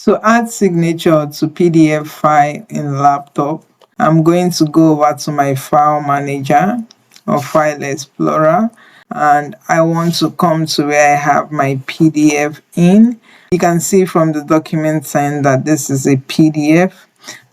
To add signature to PDF file in laptop, I'm going to go over to my file manager or file explorer, and I want to come to where I have my PDF in. You can see from the document sign that this is a PDF,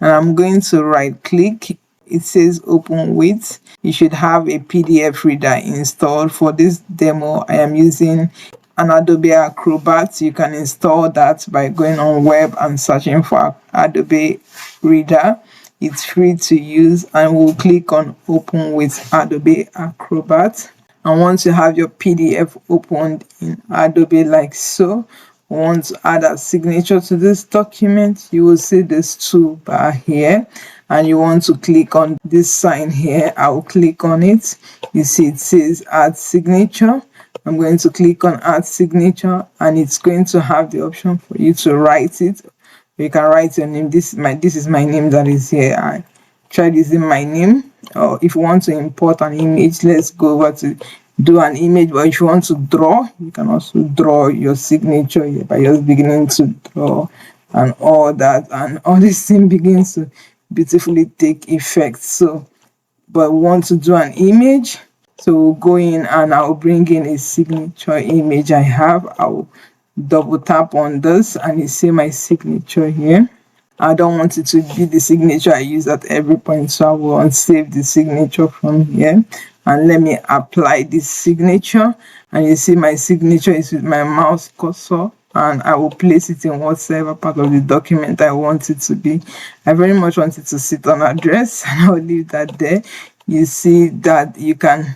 and I'm going to right click. It says open with. You should have a PDF reader installed. For this demo, I am using an Adobe Acrobat. You can install that by going on web and searching for Adobe Reader. It's free to use, and we'll click on open with Adobe Acrobat. And once you have your PDF opened in Adobe like so, we want to add a signature to this document. You will see this toolbar here, and you want to click on this sign here. I will click on it. You see it says add signature. I'm going to click on add signature, and it's going to have the option for you to write it. You can write your name. This is my name that is here. I tried using my name. Or if you want to import an image, let's go over to do an image. But if you want to draw, you can also draw your signature here by just beginning to draw and all that, and all this thing begins to beautifully take effect. So but we want to do an image, so we'll go in and I'll bring in a signature image I have. I'll double tap on this and you see my signature here. I don't want it to be the signature I use at every point, so I will unsave the signature from here, and let me apply this signature. And you see my signature is with my mouse cursor, and I will place it in whatever part of the document I want it to be. I very much want it to sit on address, and I'll leave that there. You see that you can,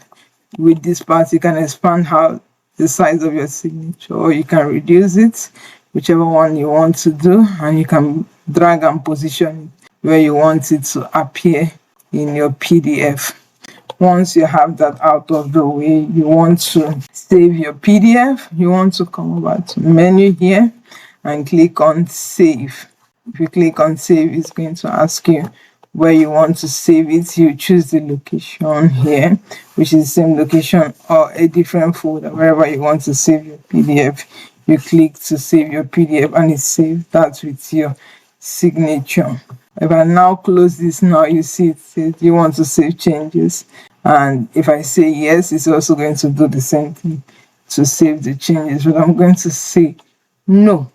with this part, you can expand how the size of your signature, or you can reduce it, whichever one you want to do, and you can drag and position it where you want it to appear in your PDF. Once you have that out of the way, you want to save your PDF. You want to come over to menu here and click on save. If you click on save, it's going to ask you where you want to save it. You choose the location here, which is the same location or a different folder, wherever you want to save your PDF. You click to save your PDF and it saves that with your signature. If I now close this, now you see it says you want to save changes, and if I say yes, it's also going to do the same thing to save the changes, but I'm going to say no.